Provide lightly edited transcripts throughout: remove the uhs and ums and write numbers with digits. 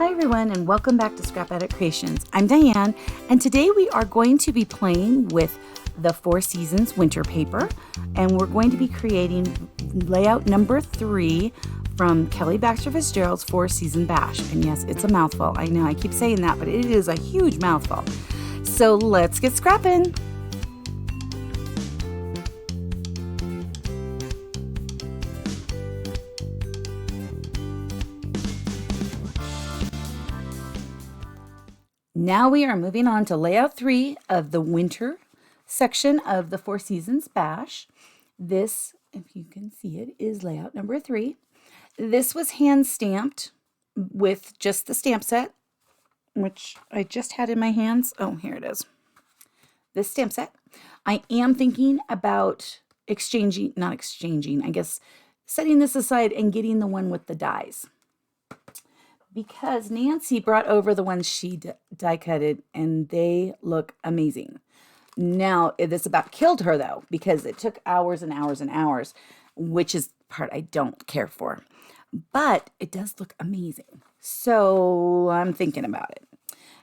Hi everyone, and welcome back to Scrap Edit Creations. I'm Diane, and today we are going to be playing with the Four Seasons winter paper, and we're going to be creating layout number 3 from Kelly Baxter Fitzgerald's Four Season Bash. And yes, it's a mouthful. I know I keep saying that, but it is a huge mouthful. So let's get scrapping. Now we are moving on to layout 3 of the winter section of the Four Seasons Bash. This, if you can see it, is layout number 3. This was hand stamped with just the stamp set, which I just had in my hands. Oh, here it is. This stamp set. I am thinking about I guess setting this aside and getting the one with the dies, because Nancy brought over the ones she die cutted and they look amazing. Now, this about killed her though, because it took hours and hours and hours, which is the part I don't care for. But it does look amazing. So I'm thinking about it.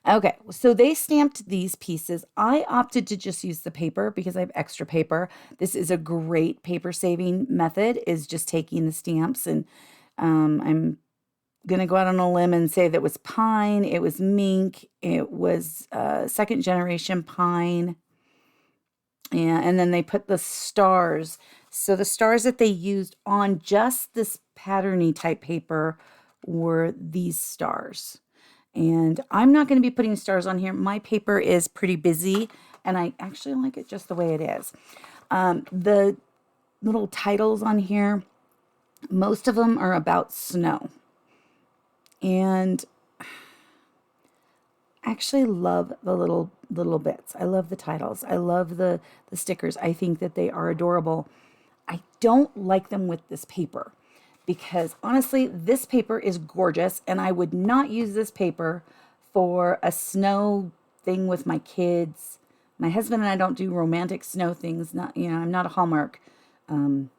Okay, so they stamped these pieces. I opted to just use the paper because I have extra paper. This is a great paper saving method, is just taking the stamps, and I'm gonna go out on a limb and say that was pine, it was mink, it was second generation pine, and then they put the stars. So the stars that they used on just this patterny type paper were these stars. And I'm not going to be putting stars on here. My paper is pretty busy, and I actually like it just the way it is. The little titles on here, most of them are about snow. And I actually love the little bits. I love the titles. I love the stickers. I think that they are adorable. I don't like them with this paper because honestly, this paper is gorgeous, and I would not use this paper for a snow thing with my kids. My husband and I don't do romantic snow things. I'm not a Hallmark. I'm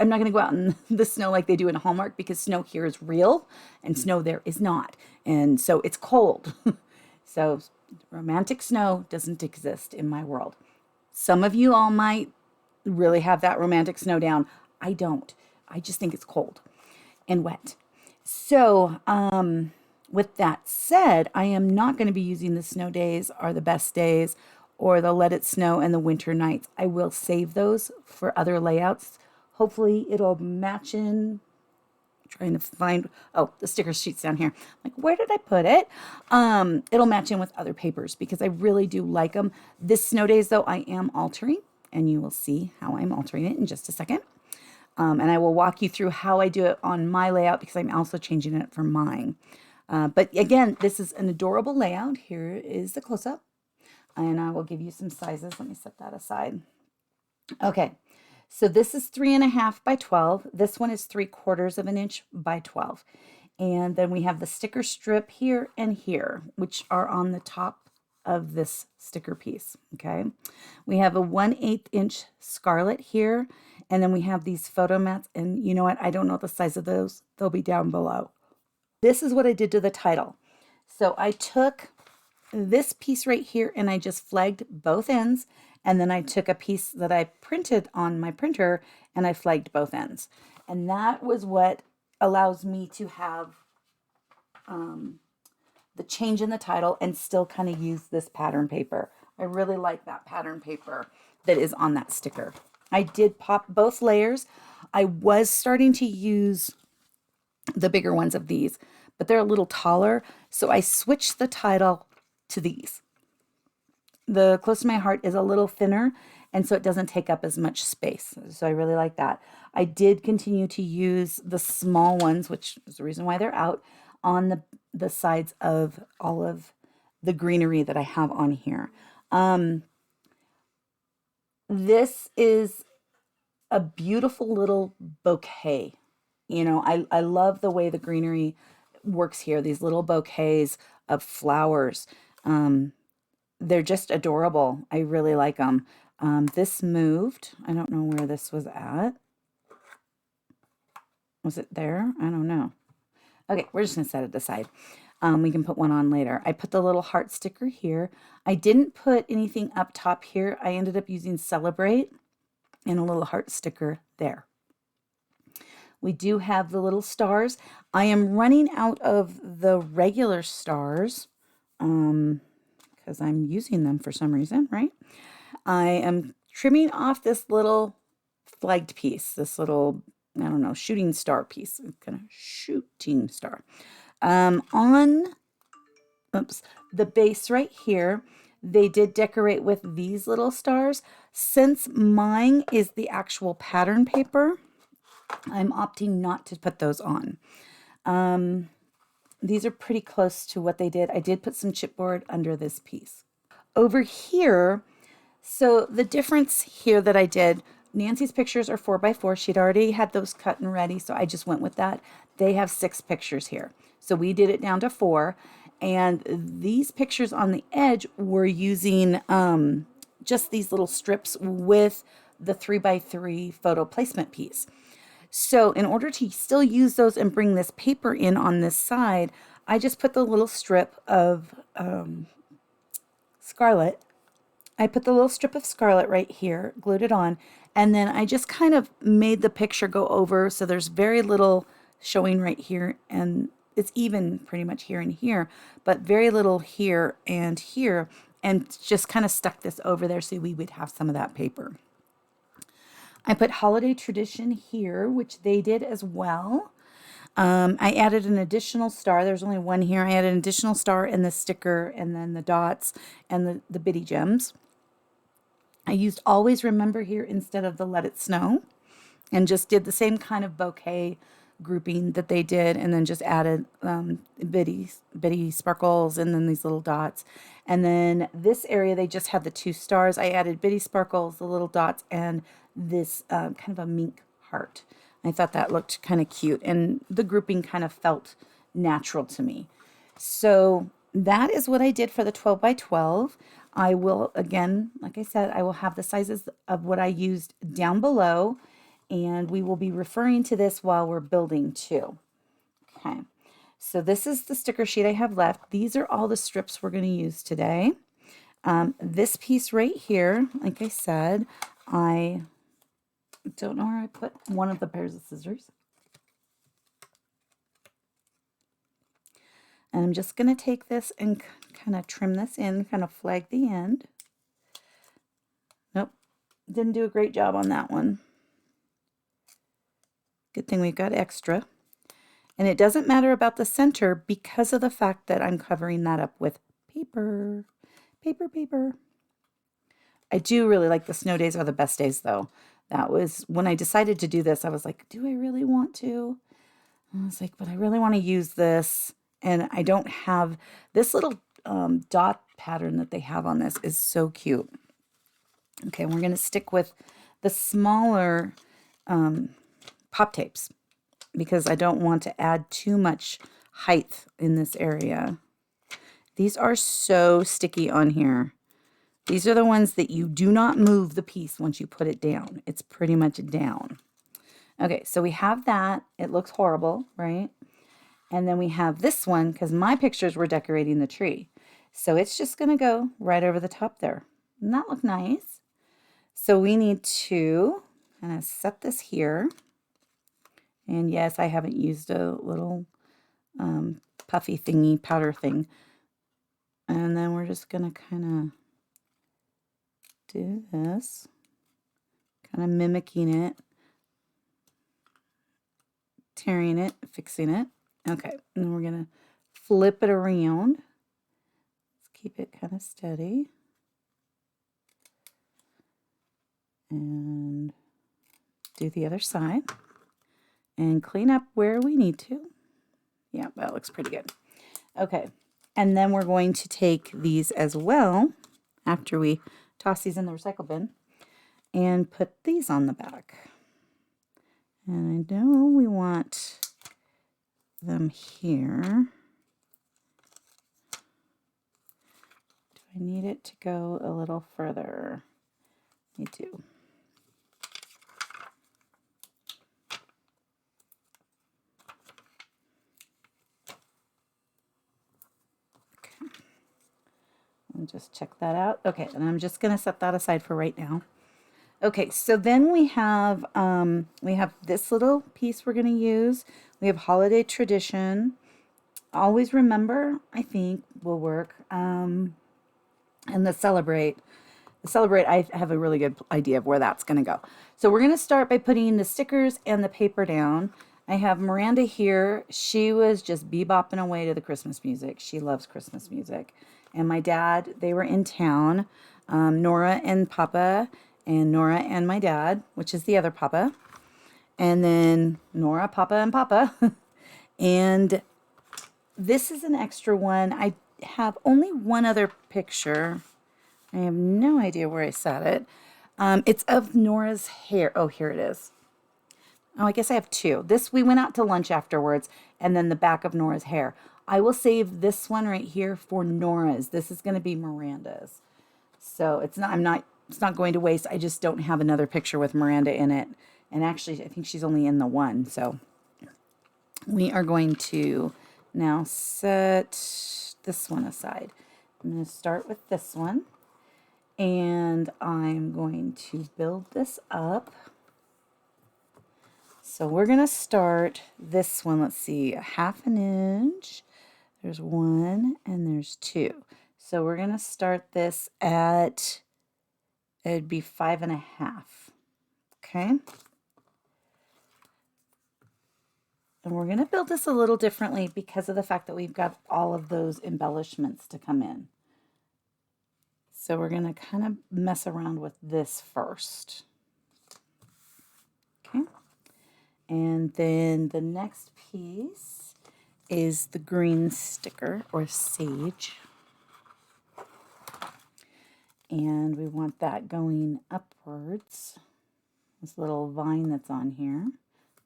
not going to go out in the snow like they do in Hallmark, because snow here is real and snow there is not. And so it's cold. So romantic snow doesn't exist in my world. Some of you all might really have that romantic snow down. I don't. I just think it's cold and wet. So with that said, I am not going to be using the snow days are the best days or the let it snow and the winter nights. I will save those for other layouts. Hopefully it'll match in. I'm trying to find, the sticker sheet's down here. Like, where did I put it? It'll match in with other papers because I really do like them. This snow days though, I am altering, and you will see how I'm altering it in just a second. And I will walk you through how I do it on my layout because I'm also changing it for mine. But again, this is an adorable layout. Here is the close-up, and I will give you some sizes. Let me set that aside. Okay. So this is 3.5 by 12. This one is 3/4 of an inch by 12. And then we have the sticker strip here and here, which are on the top of this sticker piece, okay? We have a 1/8 inch Scarlet here, and then we have these photo mats, and you know what? I don't know the size of those. They'll be down below. This is what I did to the title. So I took this piece right here, and I just flagged both ends. And then I took a piece that I printed on my printer, and I flagged both ends. And that was what allows me to have the change in the title and still kind of use this pattern paper. I really like that pattern paper that is on that sticker. I did pop both layers. I was starting to use the bigger ones of these, but they're a little taller. So I switched the title to these. The Close to My Heart is a little thinner, and so it doesn't take up as much space. So I really like that. I did continue to use the small ones, which is the reason why they're out, on the sides of all of the greenery that I have on here. This is a beautiful little bouquet. I love the way the greenery works here, these little bouquets of flowers. They're just adorable. I really like them. This moved. I don't know where this was at. Was it there? I don't know. Okay, we're just going to set it aside. We can put one on later. I put the little heart sticker here. I didn't put anything up top here. I ended up using Celebrate and a little heart sticker there. We do have the little stars. I am running out of the regular stars because I'm using them for some reason, right? I am trimming off this little flagged piece, this little, I don't know, shooting star piece, kind of shooting star. On the base right here, they did decorate with these little stars. Since mine is the actual pattern paper, I'm opting not to put those on. These are pretty close to what they did. I did put some chipboard under this piece. Over here, so the difference here that I did, Nancy's pictures are 4x4. She'd already had those cut and ready, so I just went with that. They have 6 pictures here. So we did it down to 4. And these pictures on the edge were using just these little strips with the 3x3 photo placement piece. So in order to still use those and bring this paper in on this side, I just put the little strip of Scarlet. I put the little strip of Scarlet right here, glued it on, and then I just kind of made the picture go over so there's very little showing right here, and it's even pretty much here and here, but very little here, and just kind of stuck this over there so we would have some of that paper. I put Holiday Tradition here, which they did as well. I added an additional star. There's only one here. I added an additional star and the sticker and then the dots and the bitty gems. I used Always Remember here instead of the Let It Snow and just did the same kind of bouquet grouping that they did and then just added bitty sparkles and then these little dots. And then this area, they just had the 2 stars. I added bitty sparkles, the little dots, and this kind of a mink heart. I thought that looked kind of cute and the grouping kind of felt natural to me. So that is what I did for the 12x12. I will, again, like I said, I will have the sizes of what I used down below, and we will be referring to this while we're building too. Okay, so this is the sticker sheet I have left. These are all the strips we're going to use today. This piece right here, like I said, I don't know where I put one of the pairs of scissors. And I'm just going to take this and kind of trim this in, kind of flag the end. Nope, didn't do a great job on that one. Good thing we've got extra. And it doesn't matter about the center because of the fact that I'm covering that up with paper. Paper. I do really like the snow days are the best days though. That was when I decided to do this, I was like, do I really want to? I was like, but I really want to use this. And I don't have this little dot pattern that they have on this is so cute. Okay, we're going to stick with the smaller pop tapes because I don't want to add too much height in this area. These are so sticky on here. These are the ones that you do not move the piece once you put it down. It's pretty much down. Okay, so we have that. It looks horrible, right? And then we have this one because my pictures were decorating the tree. So it's just going to go right over the top there. Doesn't that look nice? So we need to kind of set this here. And yes, I haven't used a little puffy thingy, powder thing. And then we're just going to kind of do this, kind of mimicking it, tearing it, fixing it. Okay, and then we're going to flip it around. Let's keep it kind of steady. And do the other side. And clean up where we need to. Yeah, that looks pretty good. Okay, and then we're going to take these as well, after we toss these in the recycle bin, and put these on the back. And I know we want them here. Do I need it to go a little further? I do. And just check that out. Okay, and I'm just going to set that aside for right now. Okay, so then we have this little piece we're going to use. We have Holiday Tradition. Always Remember, I think, will work. And the Celebrate. The Celebrate, I have a really good idea of where that's going to go. So we're going to start by putting the stickers and the paper down. I have Miranda here. She was just bebopping away to the Christmas music. She loves Christmas music. And my dad, they were in town. Nora and Papa, and Nora and my dad, which is the other Papa. And then Nora, Papa, and Papa. And this is an extra one. I have only one other picture. I have no idea where I set it. It's of Nora's hair. Oh, here it is. Oh, I guess I have two. This, we went out to lunch afterwards, and then the back of Nora's hair. I will save this one right here for Nora's. This is going to be Miranda's. So it's not going to waste. I just don't have another picture with Miranda in it. And actually, I think she's only in the one. So we are going to now set this one aside. I'm going to start with this one. And I'm going to build this up. So we're going to start this one. Let's see, a 1/2 inch. There's one and there's two. So we're going to start this at, it'd be 5.5. Okay. And we're going to build this a little differently because of the fact that we've got all of those embellishments to come in. So we're going to kind of mess around with this first. Okay. And then the next piece is the green sticker or sage. And we want that going upwards. This little vine that's on here.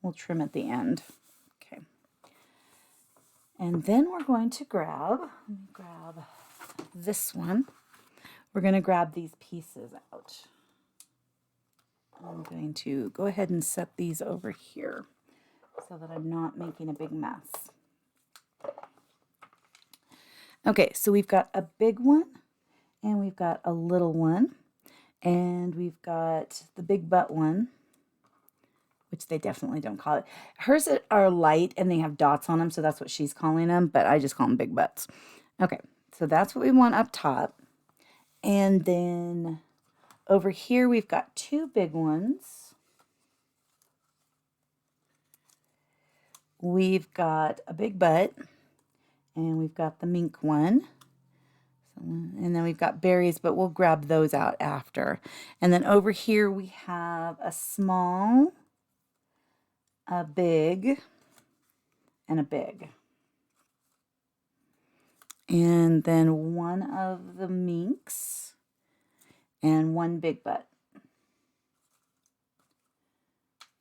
We'll trim at the end. Okay. And then we're going to grab this one. We're going to grab these pieces out. I'm going to go ahead and set these over here so that I'm not making a big mess. Okay, so we've got a big one, and we've got a little one, and we've got the big butt one, which they definitely don't call it. Hers are light, and they have dots on them, so that's what she's calling them, but I just call them big butts. Okay, so that's what we want up top. And then over here, we've got two big ones. We've got a big butt, and we've got the mink one. And then we've got berries, but we'll grab those out after. And then over here, we have a small, a big, and a big. And then one of the minks and one big butt.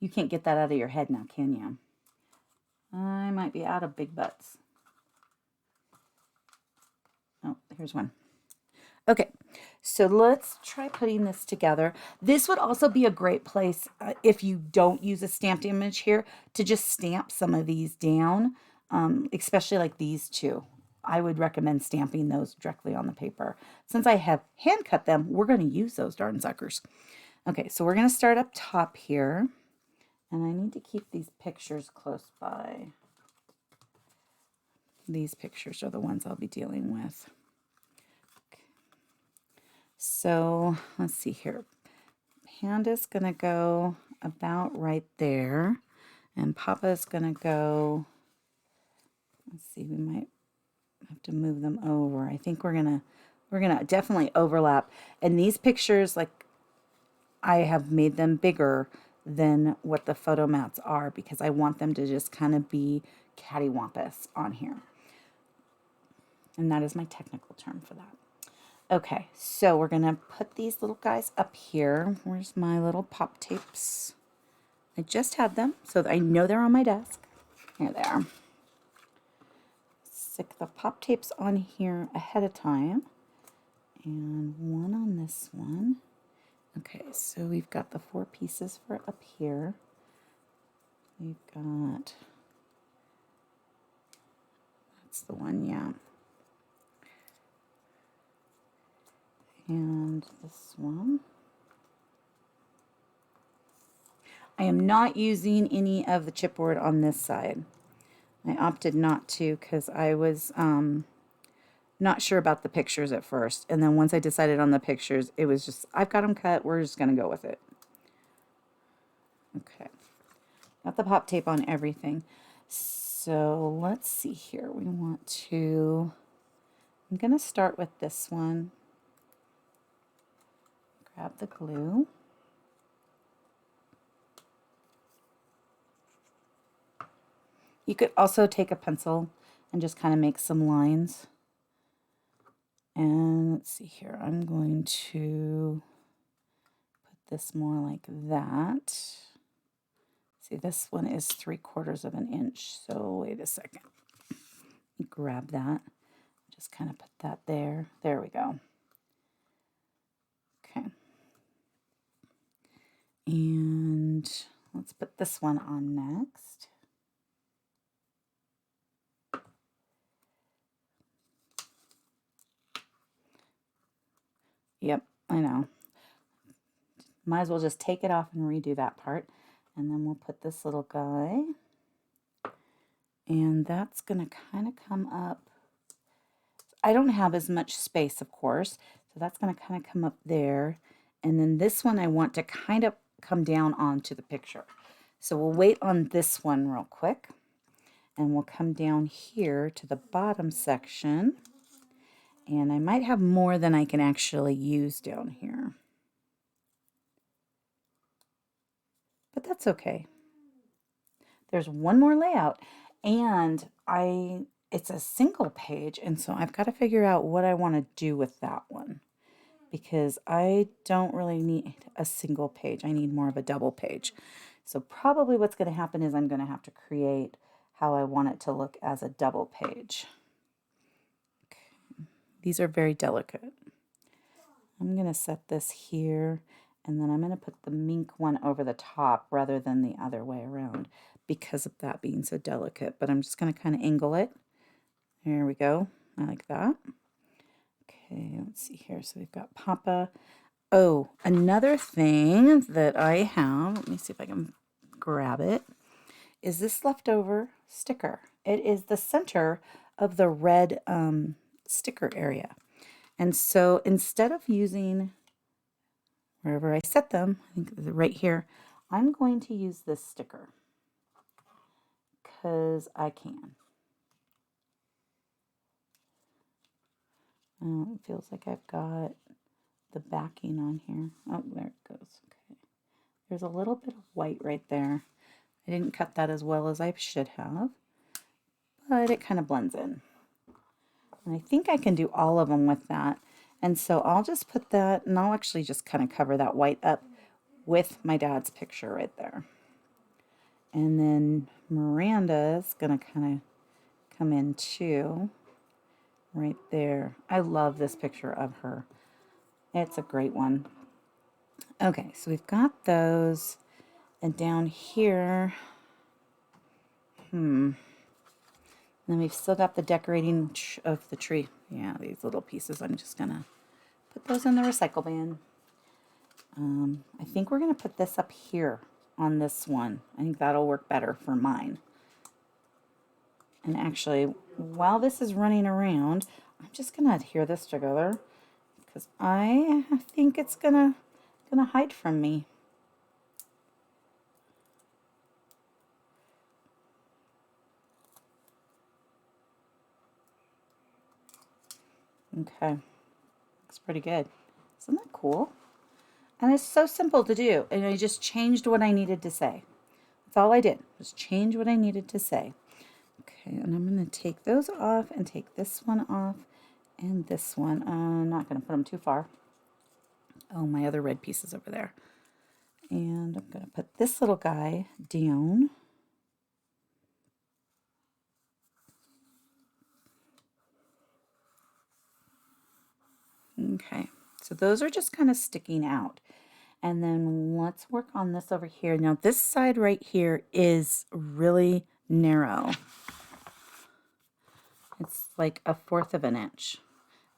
You can't get that out of your head now, can you? I might be out of big butts. Oh, here's one. Okay, so let's try putting this together. This would also be a great place, if you don't use a stamped image here, to just stamp some of these down, especially like these two. I would recommend stamping those directly on the paper. Since I have hand cut them, we're going to use those darn suckers. Okay, so we're going to start up top here. And I need to keep these pictures close by. These pictures are the ones I'll be dealing with. Okay. So let's see here. Panda's going to go about right there. And Papa's going to go, let's see, we might have to move them over. I think we're gonna definitely overlap. And these pictures, like, I have made them bigger than what the photo mats are because I want them to just kind of be cattywampus on here. And that is my technical term for that. Okay, so we're gonna put these little guys up here. Where's my little pop tapes? I just had them, so I know they're on my desk. Here they are. Stick the pop tapes on here ahead of time. And one on this one. Okay, so we've got the 4 pieces for up here. We've got, that's the one, yeah. And this one. I am not using any of the chipboard on this side. I opted not to because I was not sure about the pictures at first. And then once I decided on the pictures, it was just, I've got them cut. We're just going to go with it. Okay. Got the pop tape on everything. So let's see here. We want to, I'm going to start with this one. Grab the glue. You could also take a pencil and just kind of make some lines. And let's see here. I'm going to put this more like that. See, this one is 3/4 of an inch. So wait a second. Grab that. Just kind of put that there. There we go. Okay. And let's put this one on next. Yep, I know. Might as well just take it off and redo that part. And then we'll put this little guy. And that's going to kind of come up. I don't have as much space, of course. So that's going to kind of come up there. And then this one I want to kind of come down onto the picture. So we'll wait on this one real quick. And we'll come down here to the bottom section. And I might have more than I can actually use down here. But that's okay. There's one more layout. And it's a single page. And so I've got to figure out what I want to do with that one. Because I don't really need a single page. I need more of a double page. So probably what's going to happen is I'm going to have to create how I want it to look as a double page. Okay. These are very delicate. I'm going to set this here, and then I'm going to put the Mink one over the top rather than the other way around because of that being so delicate. But I'm just going to kind of angle it. There we go. I like that. Okay, let's see here. So we've got Papa. Oh, another thing that I have, let me see if I can grab it, is this leftover sticker. It is the center of the red sticker area. And so instead of using wherever I set them, I think right here, I'm going to use this sticker because I can. It feels like I've got the backing on here. Oh, there it goes. Okay. There's a little bit of white right there. I didn't cut that as well as I should have, but it kind of blends in. And I think I can do all of them with that. And so I'll just put that, and I'll actually just kind of cover that white up with my dad's picture right there. And then Miranda's going to kind of come in too, right there. I love this picture of her. It's a great one. Okay, so we've got those. And down here, then we've still got the decorating of the tree. Yeah, these little pieces, I'm just going to put those in the recycle bin. I think we're going to put this up here on this one. I think that'll work better for mine. And actually, while this is running around, I'm just going to adhere this together because I think it's gonna hide from me. Okay, looks pretty good. Isn't that cool? And it's so simple to do. And I just changed what I needed to say. That's all I did, was change what I needed to say. Okay, and I'm going to take those off and take this one off and this one. I'm not going to put them too far. Oh, my other red piece is over there. And I'm going to put this little guy down. Okay, so those are just kind of sticking out. And then let's work on this over here. Now this side right here is really narrow. It's like 1/4 of an inch.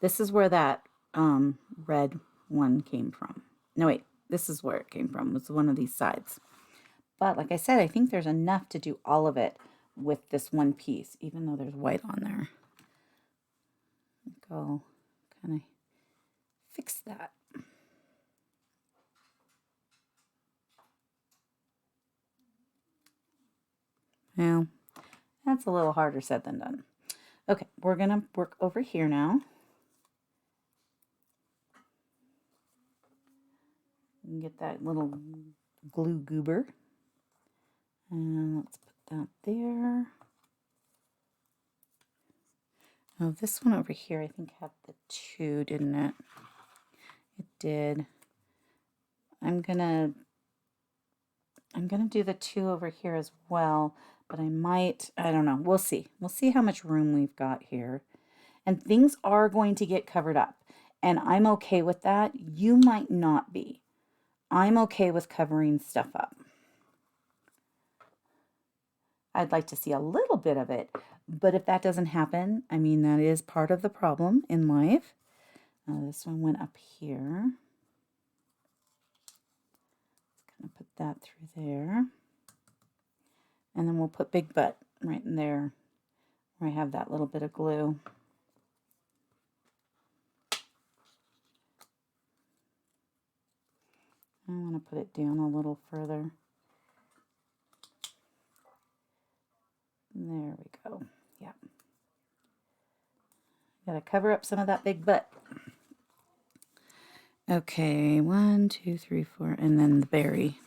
This is where that red one came from. No, wait, this is where it came from, was one of these sides. But like I said, I think there's enough to do all of it with this one piece, even though there's white on there. I'll kind of fix that. Well, that's a little harder said than done. Okay, we're going to work over here now. And get that little glue goober. And let's put that there. Oh, this one over here, I think had the 2, didn't it? It did. I'm gonna do the 2 over here as well, but I don't know. We'll see. We'll see how much room we've got here. And things are going to get covered up, and I'm okay with that. You might not be. I'm okay with covering stuff up. I'd like to see a little bit of it, but if that doesn't happen, I mean, that is part of the problem in life. This one went up here. Just gonna put that through there. And then we'll put Big Butt right in there where I have that little bit of glue. I want to put it down a little further. There we go. Yeah. Gotta cover up some of that big butt. Okay, 1, 2, 3, 4, and then the berry.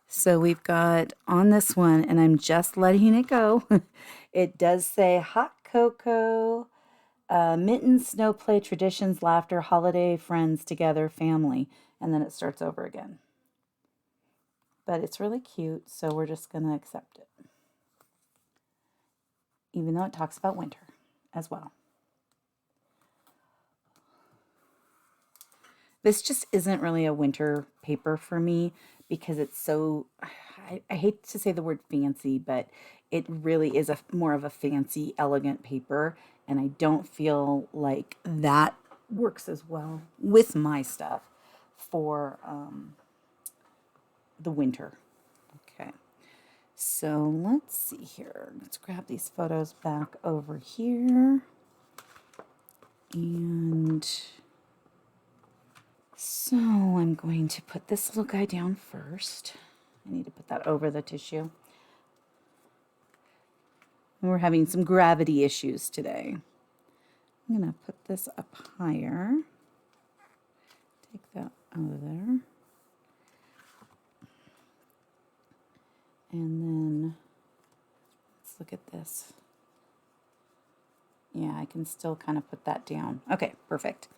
So we've got on this one, and I'm just letting it go. It does say hot cocoa, mittens, snow play, traditions, laughter, holiday, friends, together, family. And then it starts over again. But it's really cute, so we're just going to accept it. Even though it talks about winter as well. This just isn't really a winter paper for me because it's so, I hate to say the word fancy, but it really is more of a fancy, elegant paper. And I don't feel like that works as well with my stuff for the winter. Okay. So let's see here. Let's grab these photos back over here. And so I'm going to put this little guy down first. I need to put that over the tissue. And we're having some gravity issues today. I'm going to put this up higher. Take that out of there. And then let's look at this. Yeah, I can still kind of put that down. Okay, perfect.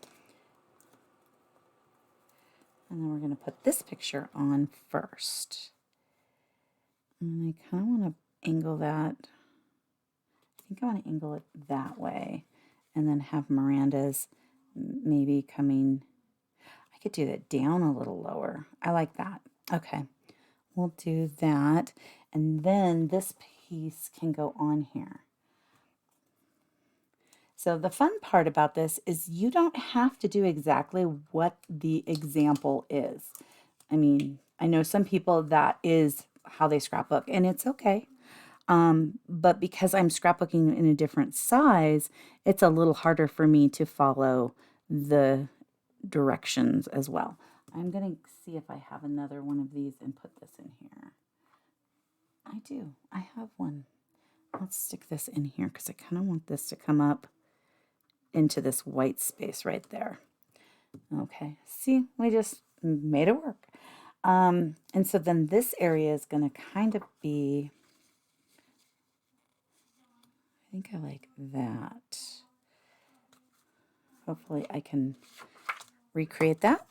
And then we're going to put this picture on first. And I kind of want to angle that. I think I want to angle it that way. And then have Miranda's maybe coming. I could do that down a little lower. I like that. Okay, we'll do that. And then this piece can go on here. So the fun part about this is you don't have to do exactly what the example is. I mean, I know some people that is how they scrapbook, and it's okay. But because I'm scrapbooking in a different size, it's a little harder for me to follow the directions as well. I'm going to see if I have another one of these and put this in here. I do. I have one. Let's stick this in here because I kind of want this to come up into this white space right there. Okay, see, we just made it work. And so then this area is going to kind of be, I think I like that. Hopefully I can recreate that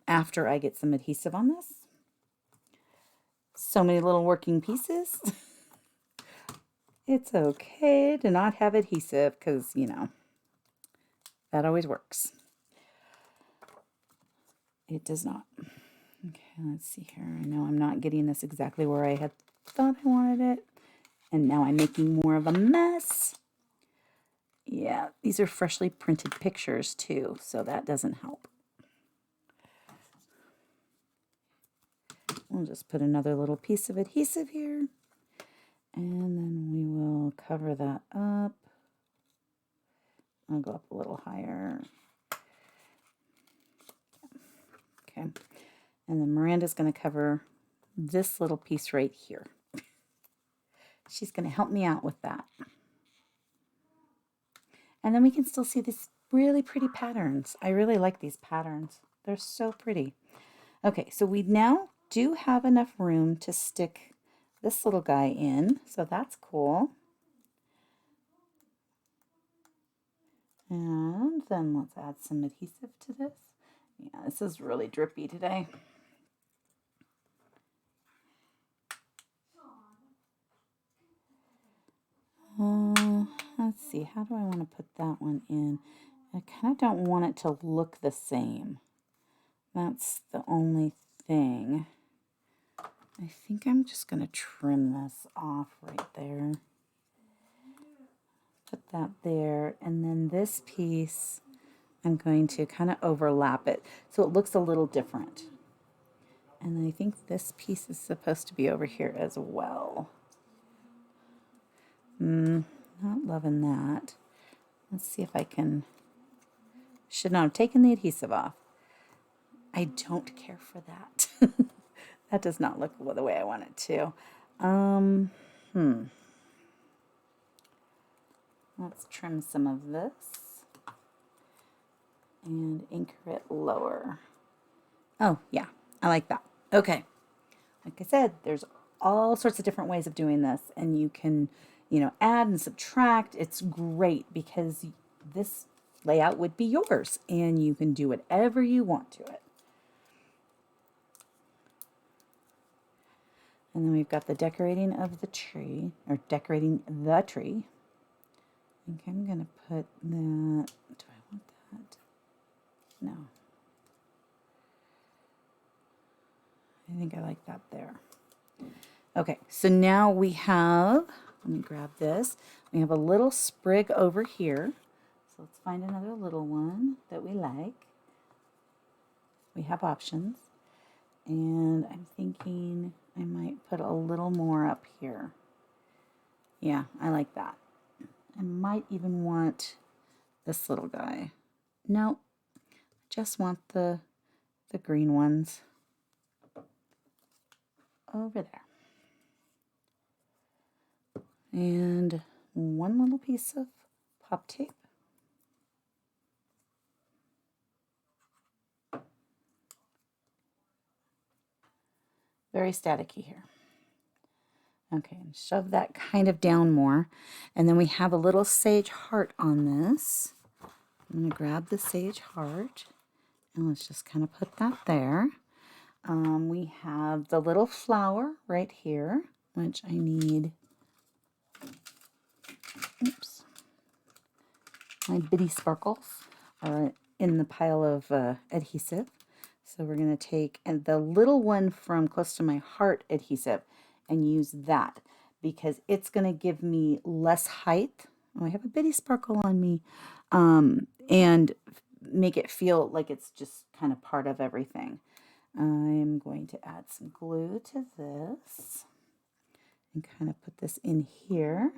after I get some adhesive on this. So many little working pieces. It's okay to not have adhesive because, you know, that always works. It does not. Okay, let's see here. I know I'm not getting this exactly where I had thought I wanted it. And now I'm making more of a mess. Yeah, these are freshly printed pictures too, so that doesn't help. We'll just put another little piece of adhesive here, and then we will cover that up. I'll go up a little higher. Okay, and then Miranda's going to cover this little piece right here. She's going to help me out with that. And then we can still see these really pretty patterns. I really like these patterns. They're so pretty. Okay, so we now do have enough room to stick this little guy in, so that's cool. And then let's add some adhesive to this. Yeah, this is really drippy today. Let's see, how do I want to put that one in? I kind of don't want it to look the same. That's the only thing. I think I'm just going to trim this off right there. Put that there, and then this piece, I'm going to kind of overlap it so it looks a little different. And I think this piece is supposed to be over here as well. Not loving that. Let's see if I can. Should not have taken the adhesive off. I don't care for that. That does not look the way I want it to. Let's trim some of this and anchor it lower. Oh, yeah, I like that. Okay. Like I said, there's all sorts of different ways of doing this, and you can, add and subtract. It's great because this layout would be yours, and you can do whatever you want to it. And then we've got the decorating of the tree, or decorating the tree. I think I'm going to put that. Do I want that? No. I think I like that there. Okay, so now we have, let me grab this. We have a little sprig over here. So let's find another little one that we like. We have options. And I'm thinking I might put a little more up here. Yeah, I like that. I might even want this little guy. No, I just want the green ones over there. And one little piece of pop tape. Very staticky here. Okay, and shove that kind of down more. And then we have a little sage heart on this. I'm going to grab the sage heart and let's just kind of put that there. We have the little flower right here, which I need. Oops. My bitty sparkles are in the pile of adhesive. So we're going to take the little one from close to my heart adhesive and use that because it's going to give me less height. Oh, I have a bitty sparkle on me. And make it feel like it's just kind of part of everything. I'm going to add some glue to this and kind of put this in here.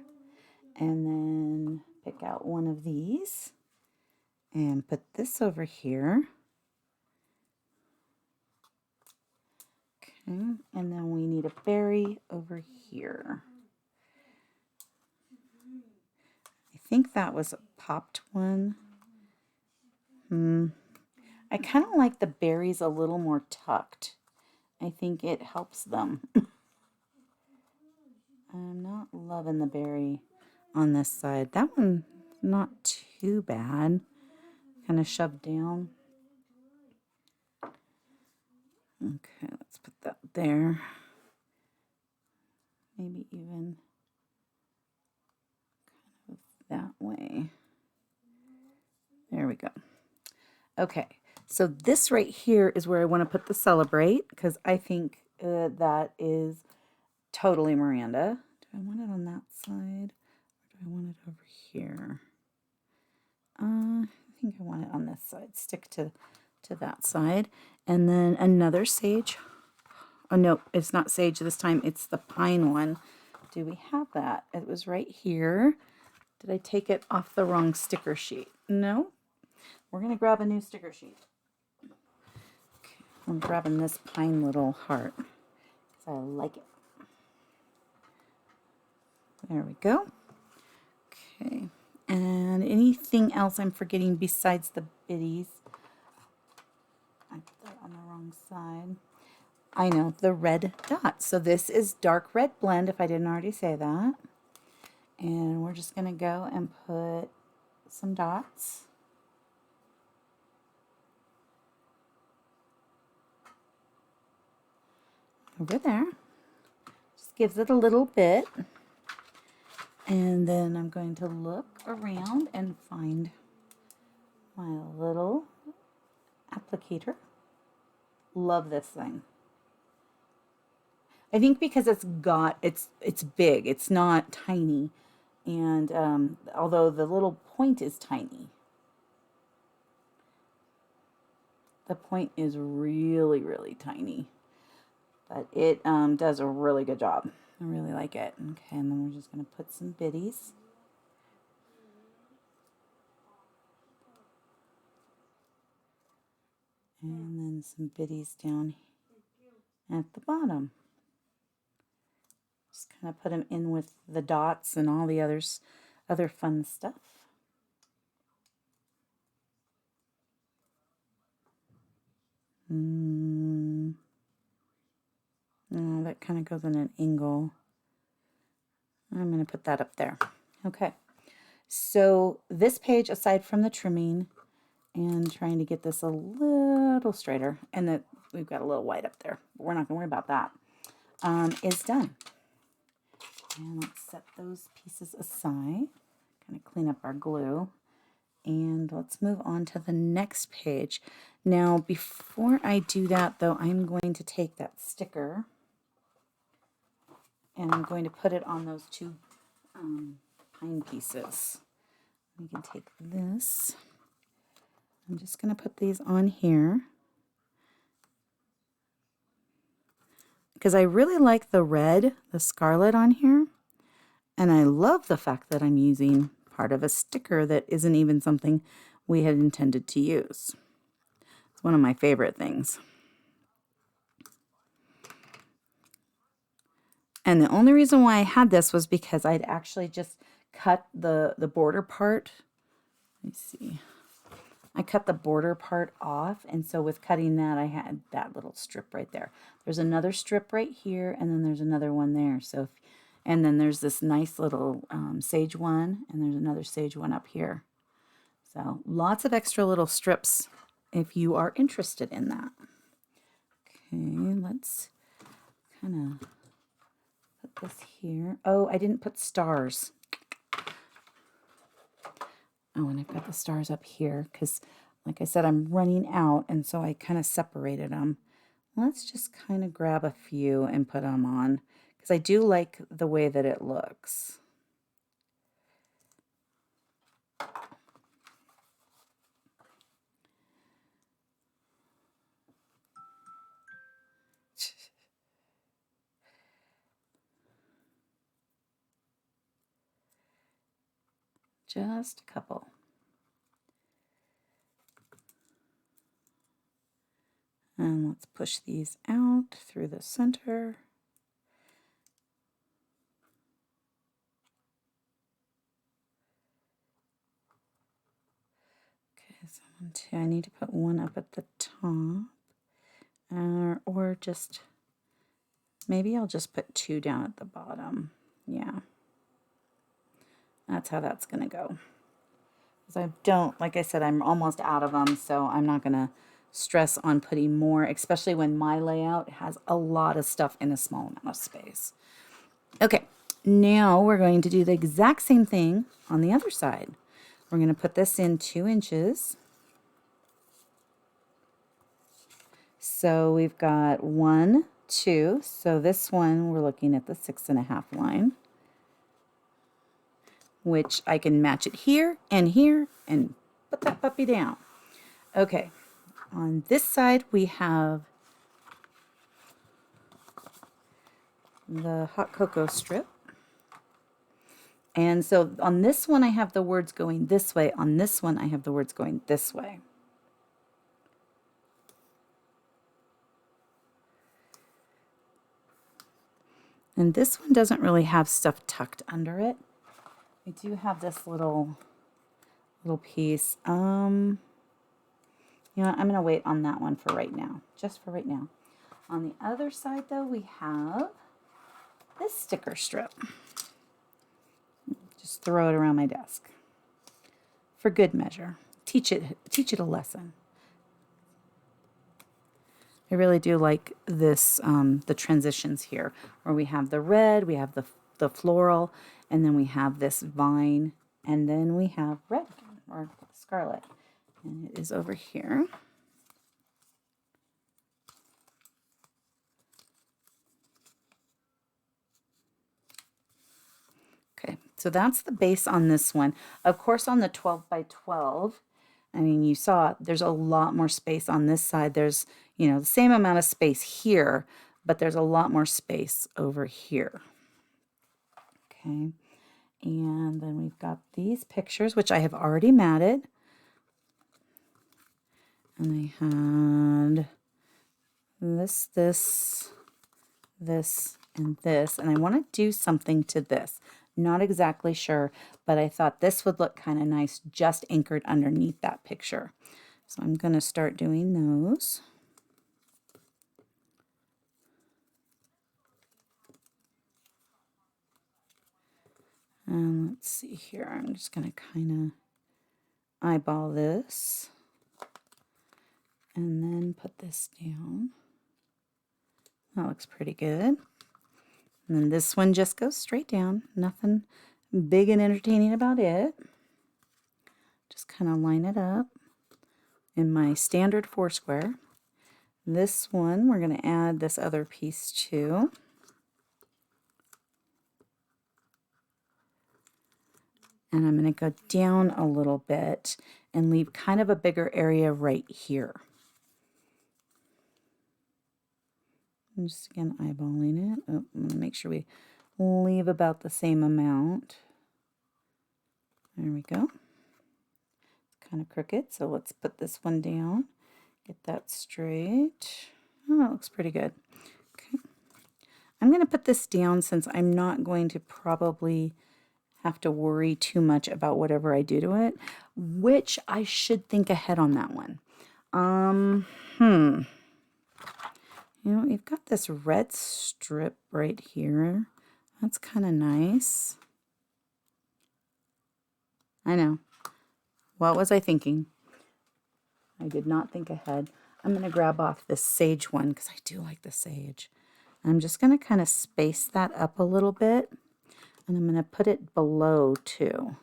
And then pick out one of these and put this over here. Okay, and then we need a berry over here. I think that was a popped one. I kind of like the berries a little more tucked. I think it helps them. I'm not loving the berry on this side. That one, not too bad. Kind of shoved down. Okay, let's put that there. Maybe even kind of that way. There we go. Okay, so this right here is where I want to put the celebrate because I think that is totally Miranda. Do I want it on that side or do I want it over here? think I want it on this side. Stick to that side. And then another sage. Oh, no, it's not sage this time. It's the pine one. Do we have that? It was right here. Did I take it off the wrong sticker sheet? No. We're going to grab a new sticker sheet. Okay, I'm grabbing this pine little heart because I like it. There we go. Okay. And anything else I'm forgetting besides the biddies? I put that on the wrong side. I know, the red dots. So this is dark red blend, if I didn't already say that. And we're just going to go and put some dots. Over there. Just gives it a little bit. And then I'm going to look around and find my little applicator. Love this thing. I think because it's big, it's not tiny. And although the little point is tiny, the point is really, really tiny. But it does a really good job. I really like it. Okay, and then we're just going to put some biddies. And then some biddies down at the bottom. Just kind of put them in with the dots and all the other fun stuff. Oh, that kind of goes in an angle. I'm going to put that up there. Okay. So this page, aside from the trimming and trying to get this a little straighter, and that we've got a little white up there, but we're not going to worry about that, is done. And let's set those pieces aside. Kind of clean up our glue. And let's move on to the next page. Now, before I do that, though, I'm going to take that sticker and I'm going to put it on those two pine pieces. We can take this. I'm just going to put these on here because I really like the red, the Scarlet on here. And I love the fact that I'm using part of a sticker that isn't even something we had intended to use. It's one of my favorite things. And the only reason why I had this was because I'd actually just cut the border part. Let me see. I cut the border part off, and so with cutting that, I had that little strip right there. There's another strip right here, and then there's another one there. So, and then there's this nice little sage one, and there's another sage one up here. So lots of extra little strips if you are interested in that. Okay, let's kind of put this here. Oh, I didn't put stars. Oh, and I've got the stars up here because, like I said, I'm running out, and so I kind of separated them. Let's just kind of grab a few and put them on because I do like the way that it looks. Just a couple. And let's push these out through the center. Okay, so I need to put one up at the top. Or just, maybe I'll just put two down at the bottom. Yeah. That's how that's going to go. Because I don't, like I said, I'm almost out of them, so I'm not going to stress on putting more, especially when my layout has a lot of stuff in a small amount of space. Okay, now we're going to do the exact same thing on the other side. We're going to put this in 2 inches. So we've got 1, 2. So this one, we're looking at the 6.5 line, which I can match it here and put that puppy down. Okay, on this side we have the hot cocoa strip. And so on this one I have the words going this way. On this one I have the words going this way. And this one doesn't really have stuff tucked under it. We do have this little piece. You know what, I'm going to wait on that one for right now, just for right now. On the other side, though, we have this sticker strip. Just throw it around my desk for good measure. Teach it a lesson. I really do like this, the transitions here, where we have the red, we have the floral, and then we have this vine, and then we have red again, or scarlet, and it is over here. Okay, so that's the base on this one. Of course, on the 12 by 12, I mean, you saw there's a lot more space on this side. There's, you know, the same amount of space here, but there's a lot more space over here. Okay, and then we've got these pictures, which I have already matted. And I had this, and this, and I want to do something to this. Not exactly sure, but I thought this would look kind of nice just anchored underneath that picture. So I'm going to start doing those. And let's see here. I'm just going to kind of eyeball this and then put this down. That looks pretty good. And then this one just goes straight down. Nothing big and entertaining about it. Just kind of line it up in my standard 4 square. This one, we're going to add this other piece to. And I'm going to go down a little bit and leave kind of a bigger area right here. I'm just again eyeballing it. Oh, I'm going to make sure we leave about the same amount. There we go. It's kind of crooked, so let's put this one down. Get that straight. Oh, that looks pretty good. Okay. I'm going to put this down since I'm not going to probably have to worry too much about whatever I do to it, which I should think ahead on that one. You know, you've got this red strip right here. That's kind of nice. I know. What was I thinking? I did not think ahead. I'm going to grab off this sage one because I do like the sage. I'm just going to kind of space that up a little bit. And I'm going to put it below too.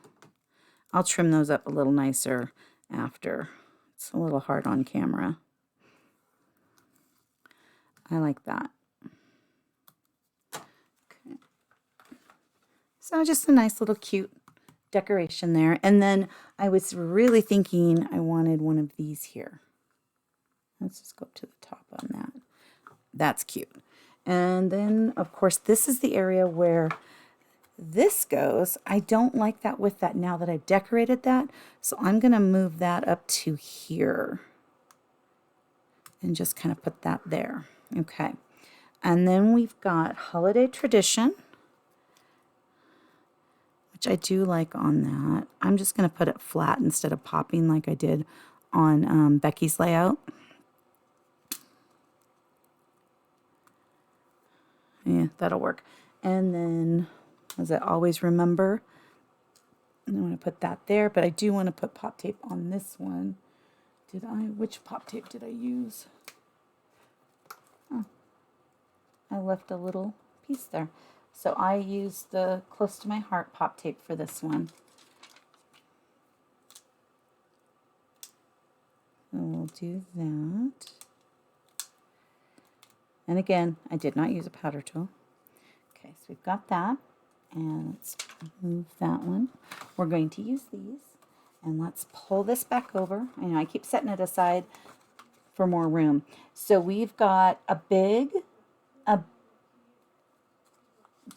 I'll trim those up a little nicer after. It's a little hard on camera. I like that. Okay. So just a nice little cute decoration there. And then I was really thinking I wanted one of these here. Let's just go up to the top on that. That's cute. And then, of course, this is the area where this goes. I don't like that with that now that I've decorated that. So I'm going to move that up to here. And just kind of put that there. Okay. And then we've got Holiday Tradition, which I do like on that. I'm just going to put it flat instead of popping like I did on Becky's layout. Yeah, that'll work. And then, as I always remember, I'm going to put that there, but I do want to put pop tape on this one. Which pop tape did I use? Oh, I left a little piece there. So I used the Close to My Heart pop tape for this one. So we'll do that. And again, I did not use a powder tool. Okay, so we've got that. And let's move that one. We're going to use these. And let's pull this back over. I know I keep setting it aside for more room. So we've got a big, is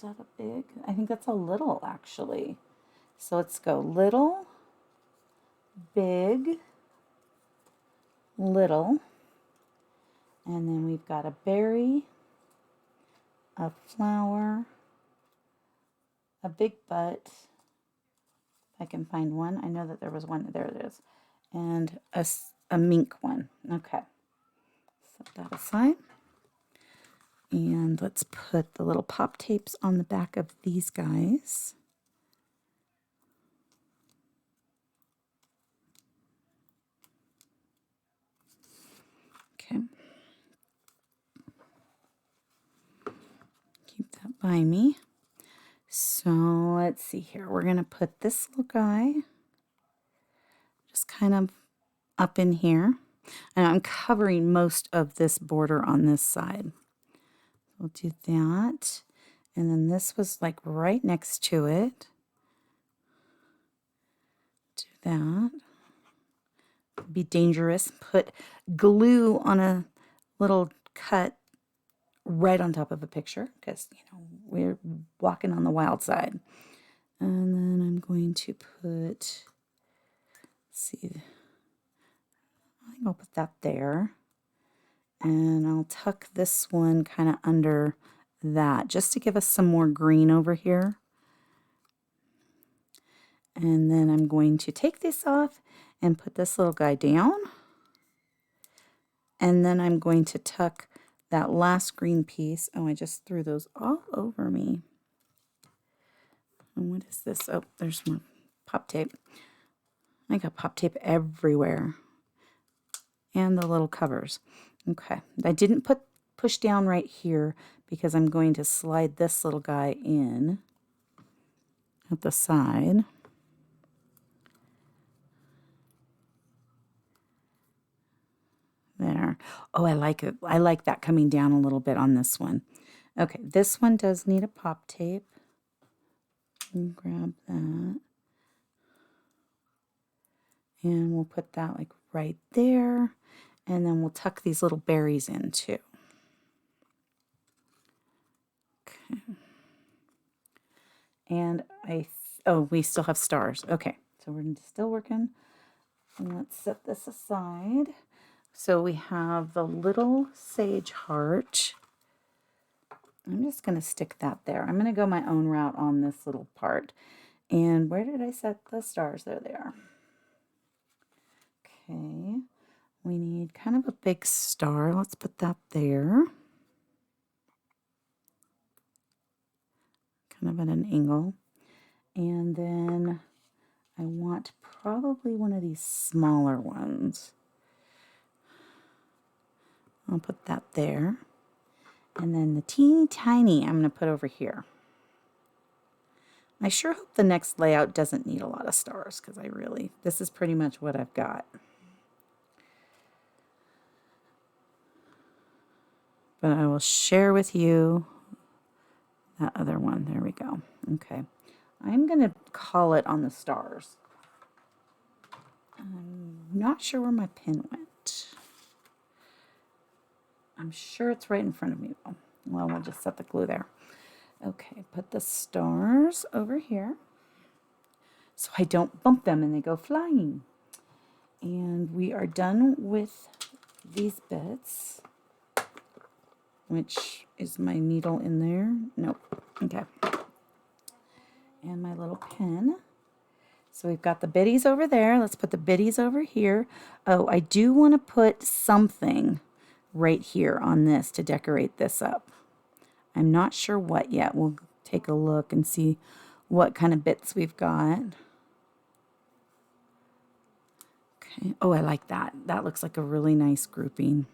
that a big? I think that's a little actually. So let's go little, big, little. And then we've got a berry, a flower, a big butt. If I can find one. I know that there was one. There it is. And a mink one. Okay. Set that aside. And let's put the little pop tapes on the back of these guys. Okay. Keep that by me. So let's see here. We're going to put this little guy just kind of up in here. And I'm covering most of this border on this side. We'll do that. And then this was like right next to it. Do that. It'd be dangerous. Put glue on a little cut right on top of a picture because, you know, we're walking on the wild side. And then I'm going to put, let's see, I think I'll put that there. And I'll tuck this one kind of under that just to give us some more green over here. And then I'm going to take this off and put this little guy down. And then I'm going to tuck that last green piece. Oh, I just threw those all over me. And what is this? Oh, there's more pop tape. I got pop tape everywhere. And the little covers. Okay, I didn't push down right here because I'm going to slide this little guy in at the side. There. Oh, I like it. I like that coming down a little bit on this one. Okay, this one does need a pop tape. Grab that. And we'll put that like right there. And then we'll tuck these little berries in too. Okay. And oh, we still have stars. Okay, so we're still working. And let's set this aside. So we have the little sage heart. I'm just going to stick that there. I'm going to go my own route on this little part. And where did I set the stars? There they are. Okay. We need kind of a big star. Let's put that there. Kind of at an angle. And then I want probably one of these smaller ones. I'll put that there. And then the teeny tiny I'm going to put over here. I sure hope the next layout doesn't need a lot of stars because this is pretty much what I've got. But I will share with you that other one. There we go. Okay. I'm going to call it on the stars. I'm not sure where my pin went. I'm sure it's right in front of me though. Well, we'll just set the glue there. Okay, put the stars over here so I don't bump them and they go flying. And we are done with these bits. Which is my needle in there? Nope. Okay. And my little pen. So we've got the biddies over there. Let's put the biddies over here. Oh, I do want to put something right here on this to decorate this up. I'm not sure what yet. We'll take a look and see what kind of bits we've got. Okay. Oh, I like that. That looks like a really nice grouping.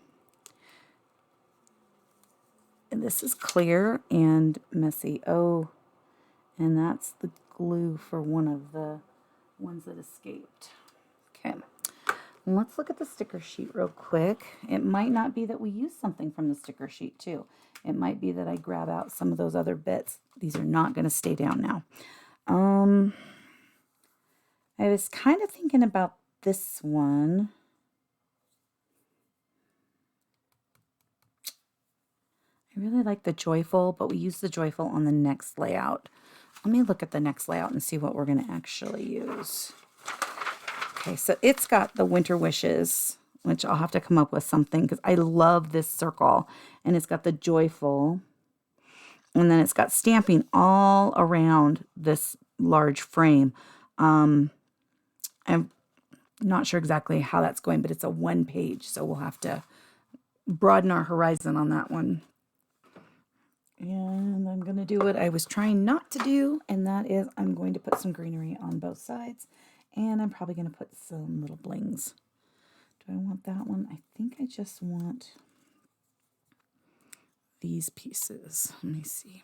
And this is clear and messy. Oh, and that's the glue for one of the ones that escaped. Okay. Let's look at the sticker sheet real quick. It might not be that we use something from the sticker sheet too. It might be that I grab out some of those other bits. These are not going to stay down now. I was kind of thinking about this one. I really like the joyful, but we use the joyful on the next layout. Let me look at the next layout and see what we're going to actually use. Okay, so it's got the winter wishes, which I'll have to come up with something because I love this circle. And it's got the joyful. And then it's got stamping all around this large frame. I'm not sure exactly how that's going, but it's a 1 page. So we'll have to broaden our horizon on that one. And I'm going to do what I was trying not to do, and that is I'm going to put some greenery on both sides, and I'm probably going to put some little blings. Do I want that one? I think I just want these pieces. Let me see.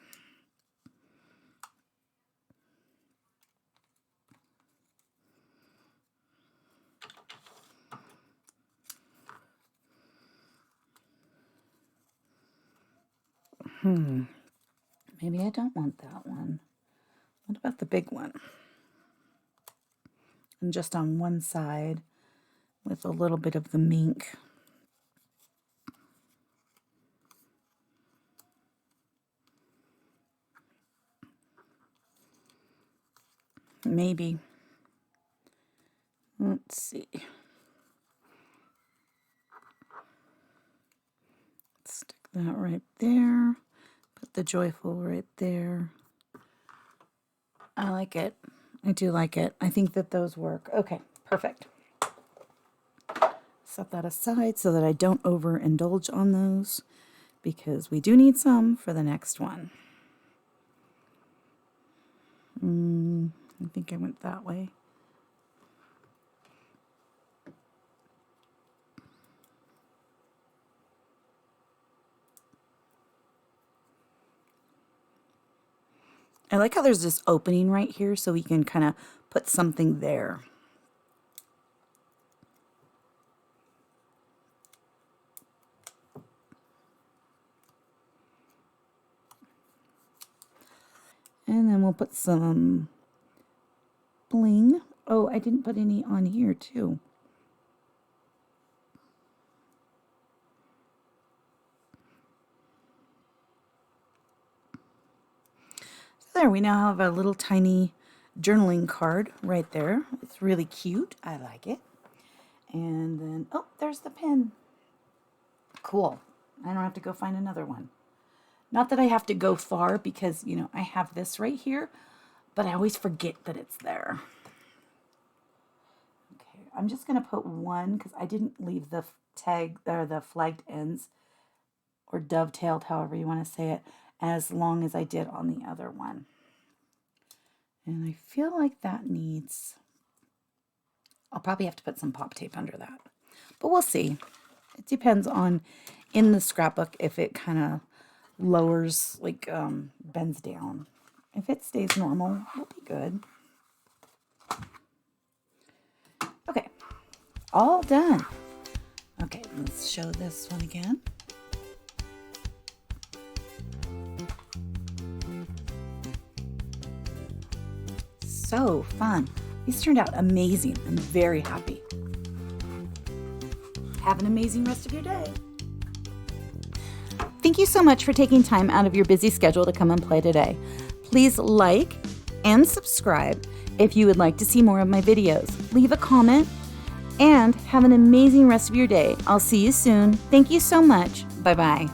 Maybe I don't want that one. What about the big one? And just on one side with a little bit of the mink. Maybe. Let's see. Stick that right there. Put the joyful right there. I like it. I do like it. I think that those work. Okay, perfect. Set that aside so that I don't overindulge on those because we do need some for the next one. I think I went that way. I like how there's this opening right here so we can kind of put something there. And then we'll put some bling. Oh, I didn't put any on here too. There, we now have a little tiny journaling card right there. It's really cute. I like it. And then, oh, there's the pen. Cool. I don't have to go find another one. Not that I have to go far because, you know, I have this right here, but I always forget that it's there. Okay, I'm just going to put one because I didn't leave the tag or the flagged ends or dovetailed, however you want to say it, as long as I did on the other one. And I feel like that needs, I'll probably have to put some pop tape under that, but we'll see. It depends on in the scrapbook if it kind of lowers, like bends down. If it stays normal, we'll be good. Okay, all done. Okay, let's show this one again. So fun. These turned out amazing. I'm very happy. Have an amazing rest of your day. Thank you so much for taking time out of your busy schedule to come and play today. Please like and subscribe if you would like to see more of my videos. Leave a comment and have an amazing rest of your day. I'll see you soon. Thank you so much. Bye-bye.